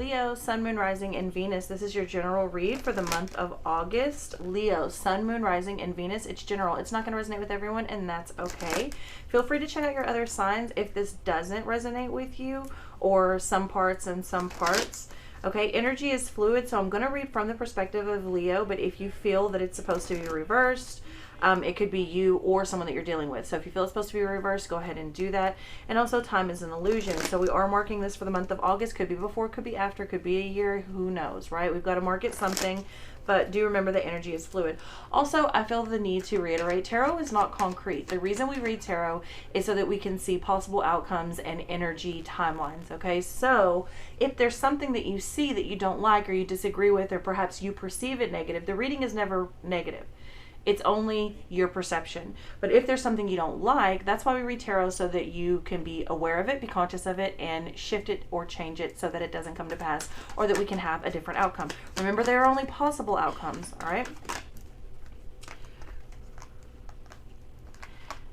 Leo, Sun, Moon, Rising, and Venus. This is your general read for the month of August. Leo, Sun, Moon, Rising, and Venus. It's general. It's not going to resonate with everyone, and that's okay. Feel free to check out your other signs if this doesn't resonate with you, or some parts and some parts. Okay, energy is fluid, so I'm going to read from the perspective of Leo, but if you feel that it's supposed to be reversed, it could be you or someone that you're dealing with. So if you feel it's supposed to be reversed, go ahead and do that. And also, time is an illusion. So we are marking this for the month of August. Could be before, could be after, could be a year. Who knows, right? We've got to mark it something. But do remember that energy is fluid. Also, I feel the need to reiterate, tarot is not concrete. The reason we read tarot is so that we can see possible outcomes and energy timelines, okay? So if there's something that you see that you don't like or you disagree with, or perhaps you perceive it negative, the reading is never negative. It's only your perception. But if there's something you don't like, that's why we read tarot, so that you can be aware of it, be conscious of it, and shift it or change it so that it doesn't come to pass, or that we can have a different outcome. Remember, there are only possible outcomes, all right?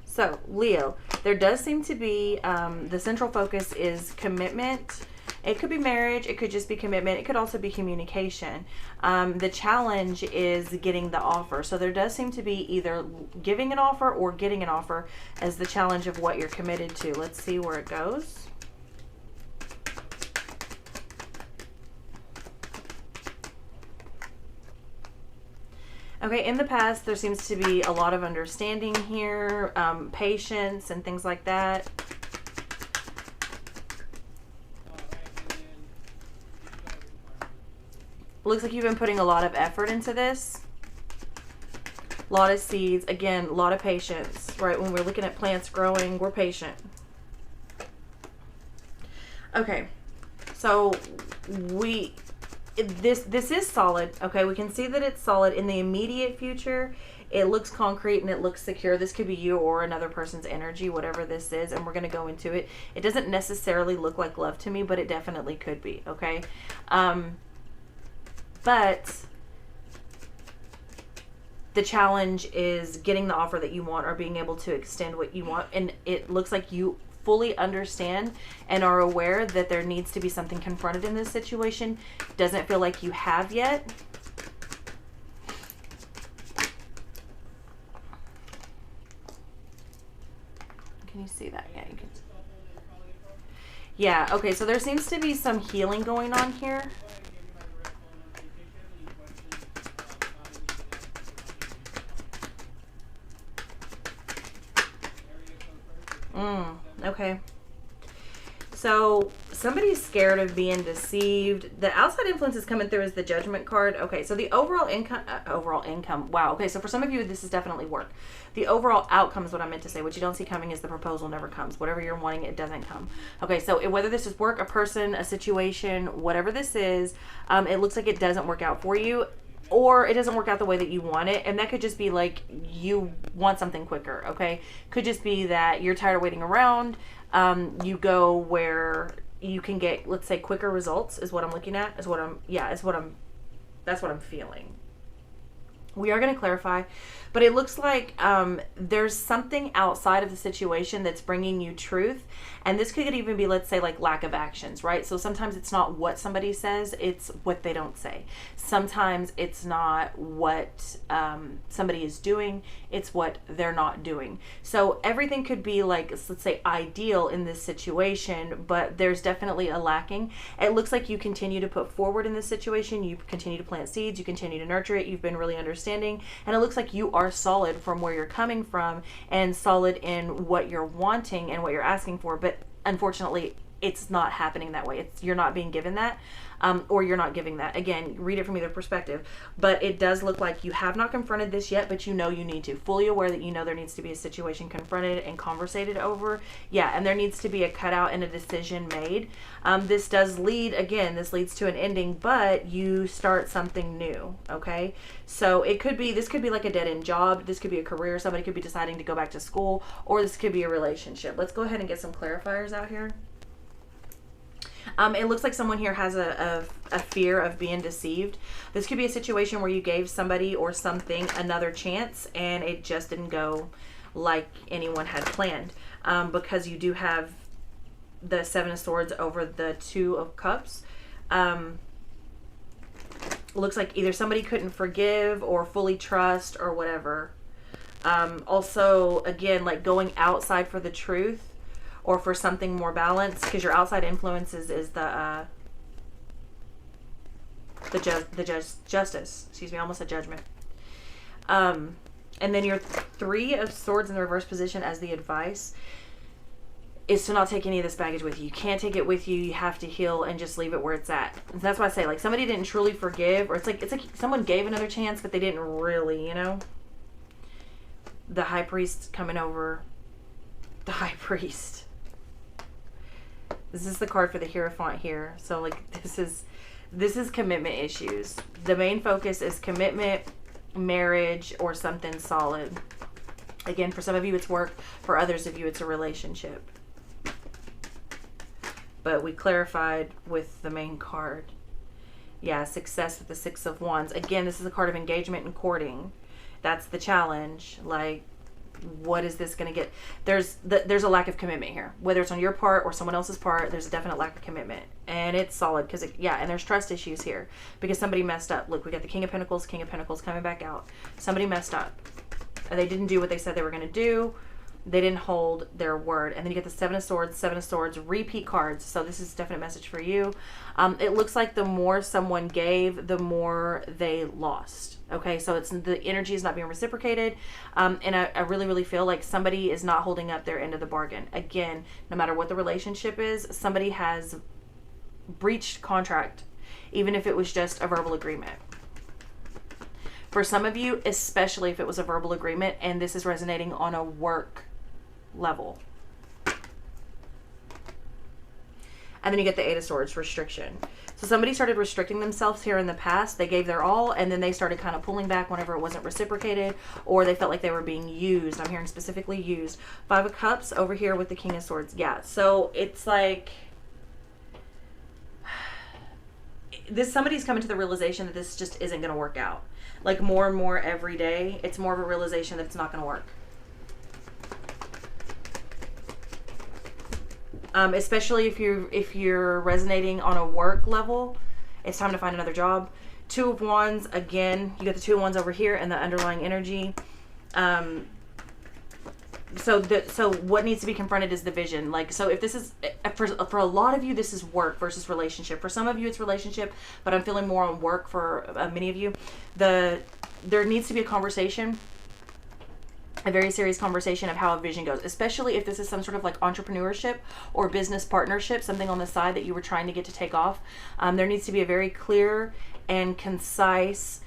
So, Leo, there does seem to be, the central focus is commitment. It could be marriage, it could just be commitment, it could also be communication. The challenge is getting the offer. So there does seem to be either giving an offer or getting an offer as the challenge of what you're committed to. Let's see where it goes. Okay, in the past, there seems to be a lot of understanding here, patience and things like that. Looks like you've been putting a lot of effort into this. A lot of seeds. Again, a lot of patience, right? When we're looking at plants growing, we're patient. Okay. So this is solid, okay? We can see that it's solid in the immediate future. It looks concrete and it looks secure. This could be you or another person's energy, whatever this is, and we're going to go into it. It doesn't necessarily look like love to me, but it definitely could be, okay? But the challenge is getting the offer that you want, or being able to extend what you want. And it looks like you fully understand and are aware that there needs to be something confronted in this situation. Doesn't feel like you have yet. Can you see that? Yeah, you can. Yeah, okay, so there seems to be some healing going on here. Okay. So somebody's scared of being deceived. The outside influence is coming through as the Judgment card. Okay, so the overall income. Wow. Okay, so for some of you, this is definitely work. The overall outcome is what I meant to say. What you don't see coming is the proposal never comes. Whatever you're wanting, it doesn't come. Okay, so whether this is work, a person, a situation, whatever this is, it looks like it doesn't work out for you. Or it doesn't work out the way that you want it. And that could just be like you want something quicker, okay? Could just be that you're tired of waiting around. You go where you can get, let's say, quicker results is what I'm looking at. That's what I'm feeling. We are going to clarify, but it looks like there's something outside of the situation that's bringing you truth. And this could even be, let's say, like lack of actions, right? So sometimes it's not what somebody says, it's what they don't say. Sometimes it's not what somebody is doing, it's what they're not doing. So everything could be like, let's say, ideal in this situation, but there's definitely a lacking. It looks like you continue to put forward in this situation, you continue to plant seeds, you continue to nurture it, you've been really understanding, and it looks like you are solid from where you're coming from and solid in what you're wanting and what you're asking for. But unfortunately, it's not happening that way. You're not being given that, or you're not giving that. Again, read it from either perspective. But it does look like you have not confronted this yet, but you know you need to. Fully aware that you know there needs to be a situation confronted and conversated over. Yeah, and there needs to be a cutout and a decision made. This does lead, again, this leads to an ending, but you start something new, okay? So this could be like a dead-end job. This could be a career. Somebody could be deciding to go back to school, or this could be a relationship. Let's go ahead and get some clarifiers out here. It looks like someone here has a fear of being deceived. This could be a situation where you gave somebody or something another chance and it just didn't go like anyone had planned, because you do have the Seven of Swords over the Two of Cups. Looks like either somebody couldn't forgive or fully trust or whatever. Also, again, like going outside for the truth or for something more balanced, because your outside influences is the justice. Excuse me, I almost said judgment. And then your 3 of Swords in the reverse position as the advice is to not take any of this baggage with you. You can't take it with you. You have to heal and just leave it where it's at. And that's why I say, like, somebody didn't truly forgive, or it's like someone gave another chance, but they didn't really, you know? The High Priest coming over. The High Priest. This is the card for the Hierophant here. So, like, this is commitment issues. The main focus is commitment, marriage, or something solid. Again, for some of you, it's work. For others of you, it's a relationship. But we clarified with the main card. Yeah, success with the 6 of Wands. Again, this is a card of engagement and courting. That's the challenge. Like, what is this going to get? There's a lack of commitment here. Whether it's on your part or someone else's part, there's a definite lack of commitment. And it's solid because, yeah, and there's trust issues here. Because somebody messed up. Look, we got the King of Pentacles coming back out. Somebody messed up. And they didn't do what they said they were going to do. They didn't hold their word. And then you get the 7 of Swords, repeat cards. So this is a definite message for you. It looks like the more someone gave, the more they lost. Okay, so it's the energy is not being reciprocated. And I really, really feel like somebody is not holding up their end of the bargain. Again, no matter what the relationship is, somebody has breached contract, even if it was just a verbal agreement. For some of you, especially if it was a verbal agreement and this is resonating on a work level. And then you get the 8 of Swords, restriction. So somebody started restricting themselves here in the past. They gave their all, and then they started kind of pulling back whenever it wasn't reciprocated, or they felt like they were being used. I'm hearing specifically used. 5 of Cups over here with the King of Swords. Yeah, so it's like somebody's coming to the realization that this just isn't going to work out. Like, more and more every day, it's more of a realization that it's not going to work. Especially if you're resonating on a work level, it's time to find another job. 2 of Wands, again, you got the 2 of Wands over here and the underlying energy. So what needs to be confronted is the vision. Like, so if this is, for a lot of you, this is work versus relationship. For some of you, it's relationship, but I'm feeling more on work for many of you. There needs to be a conversation, a very serious conversation of how a vision goes, especially if this is some sort of like entrepreneurship or business partnership, something on the side that you were trying to get to take off. There needs to be a very clear and concise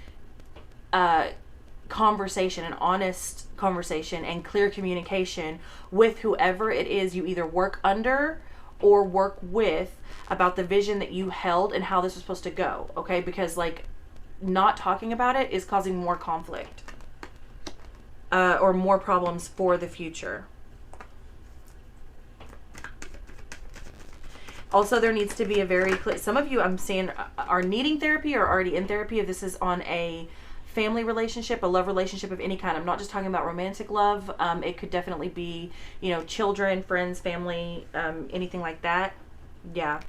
conversation, an honest conversation and clear communication with whoever it is you either work under or work with about the vision that you held and how this was supposed to go. Okay, because like not talking about it is causing more conflict or more problems for the future. Also, there needs to be a very clear, some of you I'm seeing are needing therapy or already in therapy if this is on a family relationship, a love relationship of any kind. I'm not just talking about romantic love. It could definitely be, you know, children, friends, family, anything like that. Yeah.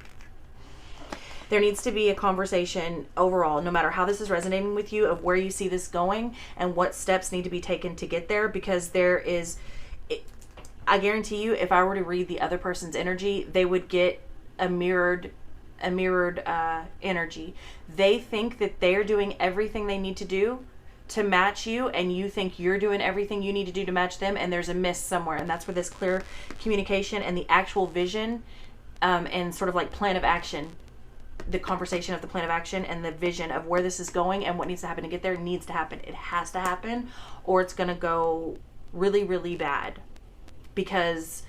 There needs to be a conversation overall, no matter how this is resonating with you, of where you see this going and what steps need to be taken to get there, because there is, I guarantee you, if I were to read the other person's energy, they would get a mirrored energy. They think that they're doing everything they need to do to match you, and you think you're doing everything you need to do to match them, and there's a miss somewhere. And that's where this clear communication and the actual vision and sort of like plan of action, the conversation of the plan of action and the vision of where this is going and what needs to happen to get there needs to happen. It has to happen, or it's going to go really, really bad, because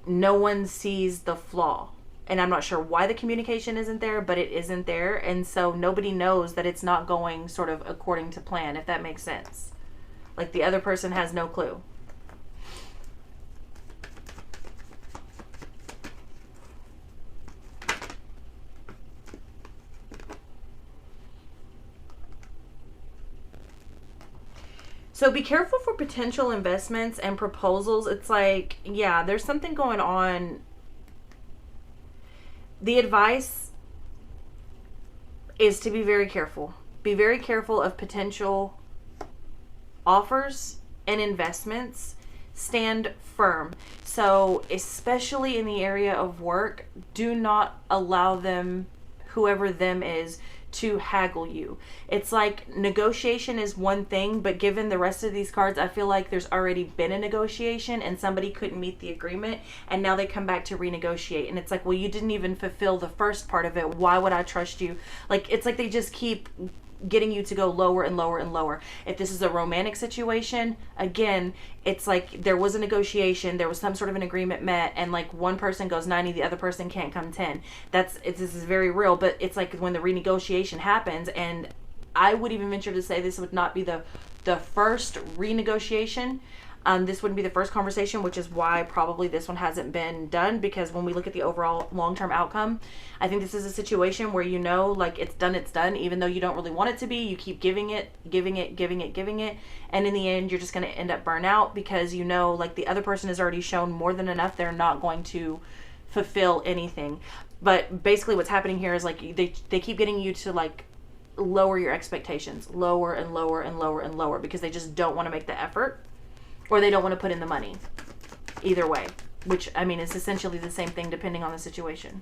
no one sees the flaw. And I'm not sure why the communication isn't there, but it isn't there. And so nobody knows that it's not going sort of according to plan, if that makes sense. Like the other person has no clue. So be careful for potential investments and proposals. It's like, yeah, there's something going on. The advice is to be very careful. Be very careful of potential offers and investments. Stand firm. So especially in the area of work, do not allow them, whoever them is, to haggle you. It's like negotiation is one thing, but given the rest of these cards, I feel like there's already been a negotiation and somebody couldn't meet the agreement, and now they come back to renegotiate. And it's like, well, you didn't even fulfill the first part of it. Why would I trust you? Like, it's like they just keep getting you to go lower and lower and lower. If this is a romantic situation, again, it's like there was a negotiation, there was some sort of an agreement met, and like one person goes 90, the other person can't come 10. This is very real, but it's like when the renegotiation happens, and I would even venture to say this would not be the first renegotiation. This wouldn't be the first conversation, which is why probably this one hasn't been done, because when we look at the overall long-term outcome, I think this is a situation where, you know, like it's done, even though you don't really want it to be. You keep giving it, and in the end, you're just going to end up burnt out because, you know, like the other person has already shown more than enough. They're not going to fulfill anything. But basically what's happening here is like they keep getting you to like lower your expectations, lower and lower and lower and lower, because they just don't want to make the effort, or they don't want to put in the money. Either way, which, I mean, is essentially the same thing depending on the situation.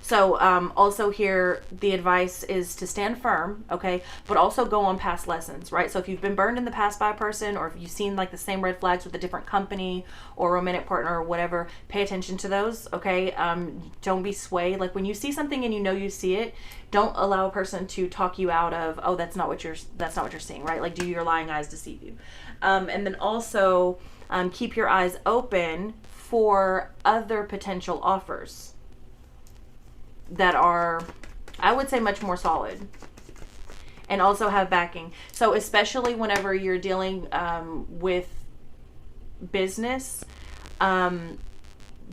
So also here, the advice is to stand firm, okay, but also go on past lessons, right? So if you've been burned in the past by a person, or if you've seen like the same red flags with a different company or romantic partner or whatever, pay attention to those, okay? Don't be swayed. Like when you see something and you know you see it, don't allow a person to talk you out of, oh, that's not what you're seeing, right? Like, do your lying eyes deceive you? And then also keep your eyes open for other potential offers that are, I would say, much more solid and also have backing. So especially whenever you're dealing with business,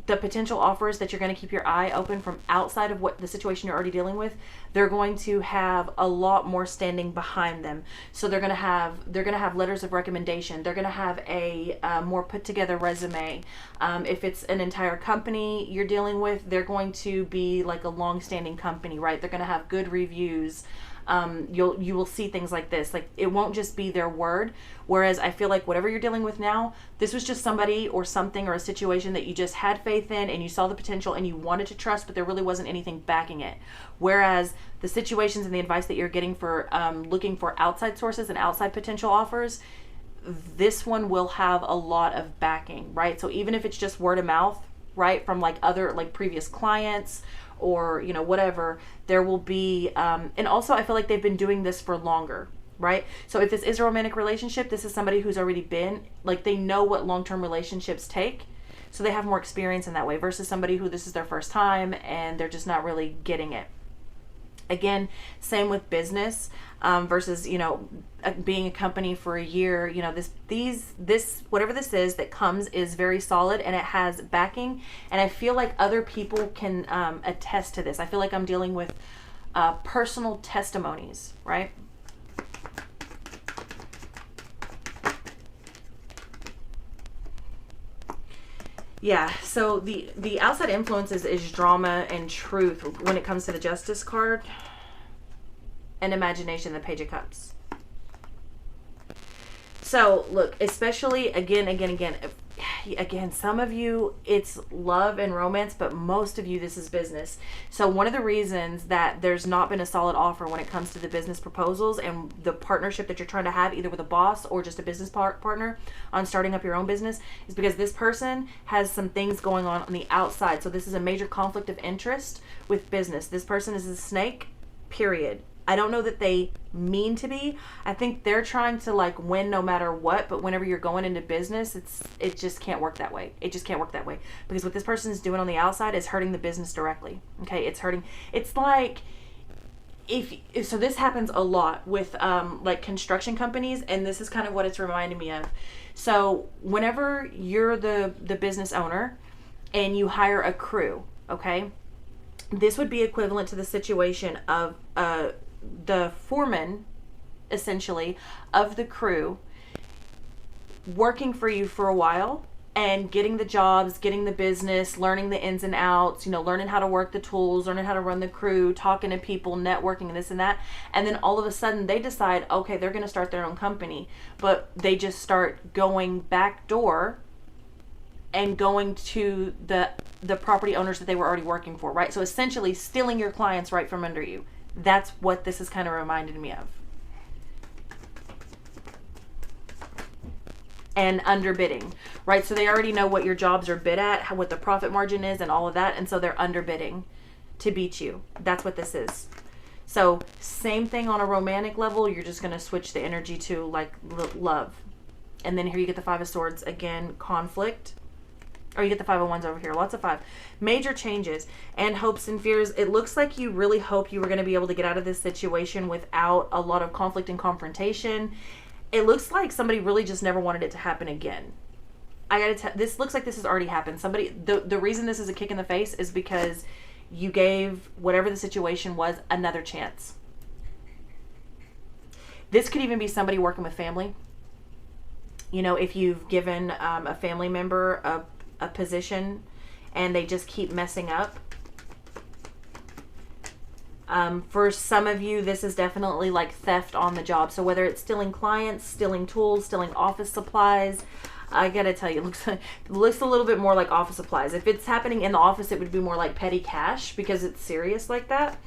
the potential offers that you're going to keep your eye open from outside of what the situation you're already dealing with, they're going to have a lot more standing behind them. So they're going to have letters of recommendation. They're going to have a more put together resume. If it's an entire company you're dealing with, they're going to be like a long-standing company, right? They're going to have good reviews. You will see things like this. Like, it won't just be their word. Whereas I feel like whatever you're dealing with now, this was just somebody or something or a situation that you just had faith in and you saw the potential and you wanted to trust, but there really wasn't anything backing it. Whereas the situations and the advice that you're getting for looking for outside sources and outside potential offers, this one will have a lot of backing, right? So even if it's just word of mouth, right, from like other like previous clients or, you know, whatever, there will be, and also I feel like they've been doing this for longer, right? So if this is a romantic relationship, this is somebody who's already been, like, they know what long-term relationships take, so they have more experience in that way versus somebody who this is their first time and they're just not really getting it. Again, same with business versus, you know, being a company for a year. You know, this whatever this is that comes is very solid and it has backing. And I feel like other people can attest to this. I feel like I'm dealing with personal testimonies, right? Yeah, so the outside influences is drama and truth when it comes to the Justice card, and imagination, the Page of Cups. So look, especially again, some of you it's love and romance, but most of you this is business. So one of the reasons that there's not been a solid offer when it comes to the business proposals and the partnership that you're trying to have, either with a boss or just a business partner on starting up your own business, is because this person has some things going on the outside. So this is a major conflict of interest with business. This person is a snake, period. I don't know that they mean to be. I think they're trying to like win no matter what, but whenever you're going into business, it just can't work that way. It just can't work that way, because what this person is doing on the outside is hurting the business directly. Okay, it's hurting. It's like so this happens a lot with like construction companies, and this is kind of what it's reminding me of. So whenever you're the business owner and you hire a crew, okay, this would be equivalent to the situation of the foreman, essentially, of the crew working for you for a while, and getting the jobs, getting the business, learning the ins and outs, you know, learning how to work the tools, learning how to run the crew, talking to people, networking, and this and that. And then all of a sudden they decide, okay, they're going to start their own company, but they just start going back door and going to the property owners that they were already working for, right? So essentially stealing your clients right from under you. That's what this is kind of reminded me of. And underbidding, right? So they already know what your jobs are bid at, what the profit margin is, and all of that, and so they're underbidding to beat you. That's what this is. So same thing on a romantic level. You're just going to switch the energy to like love. And then here you get the Five of Swords again, conflict. Or you get the Five of Wands over here. Lots of five. Major changes and hopes and fears. It looks like you really hope you were going to be able to get out of this situation without a lot of conflict and confrontation. It looks like somebody really just never wanted it to happen again. I gotta tell, this looks like this has already happened. Somebody, the reason this is a kick in the face is because you gave whatever the situation was another chance. This could even be somebody working with family. You know, if you've given a family member a position and they just keep messing up. For some of you, this is definitely like theft on the job. So whether it's stealing clients, stealing tools, stealing office supplies, I gotta tell you, it looks a little bit more like office supplies. If it's happening in the office, it would be more like petty cash because it's serious like that.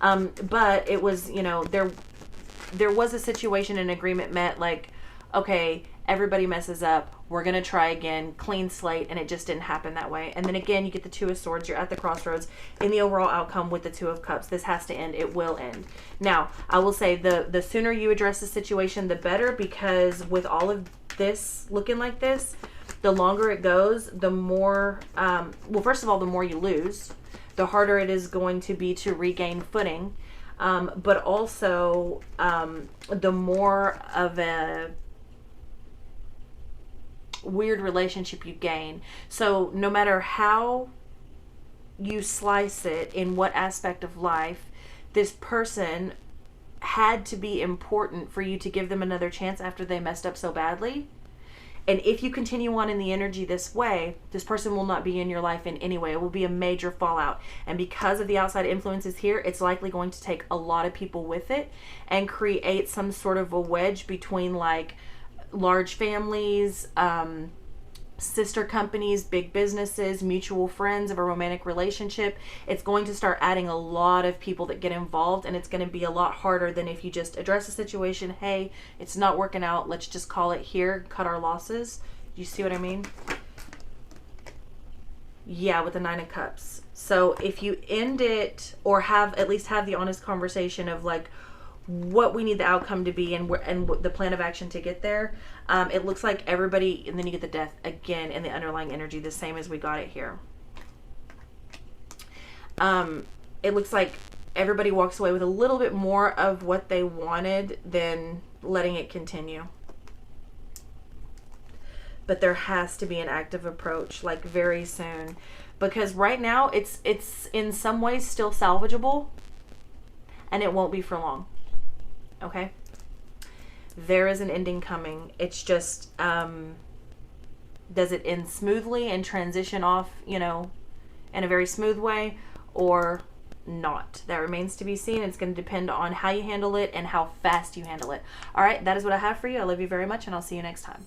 But it was, you know, there was a situation, an agreement met, like, okay, everybody messes up, we're gonna try again, clean slate, and it just didn't happen that way. And then again, you get the Two of Swords. You're at the crossroads in the overall outcome with the Two of Cups. This has to end. It will end. Now, I will say the sooner you address the situation, the better, because with all of this looking like this, the longer it goes, the more, well, first of all, the more you lose, the harder it is going to be to regain footing, but also the more of a weird relationship you gain. So no matter how you slice it, in what aspect of life, this person had to be important for you to give them another chance after they messed up so badly. And if you continue on in the energy this way, this person will not be in your life in any way. It will be a major fallout. And because of the outside influences here, it's likely going to take a lot of people with it and create some sort of a wedge between like large families, sister companies, big businesses, mutual friends of a romantic relationship. It's going to start adding a lot of people that get involved, and it's going to be a lot harder than if you just address the situation. Hey, it's not working out. Let's just call it here, cut our losses. Do you see what I mean? Yeah, with the Nine of Cups. So if you end it, or at least have the honest conversation of like what we need the outcome to be and the plan of action to get there, it looks like everybody, and then you get the Death again in the underlying energy, the same as we got it here. It looks like everybody walks away with a little bit more of what they wanted than letting it continue. But there has to be an active approach, like very soon, because right now it's in some ways still salvageable, and it won't be for long. Okay, there is an ending coming. It's just, does it end smoothly and transition off, you know, in a very smooth way, or not? That remains to be seen. It's going to depend on how you handle it and how fast you handle it. All right, that is what I have for you. I love you very much, and I'll see you next time.